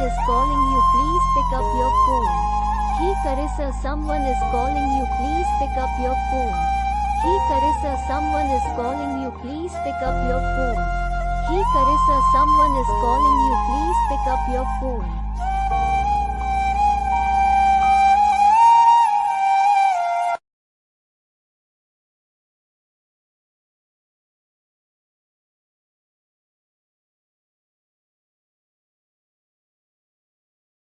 is calling you, please pick up your phone. He Karisa, someone is calling you, please pick up your phone. He Karisa, someone is calling you, please pick up your phone. He Karisa, someone is calling you, please pick up your phone.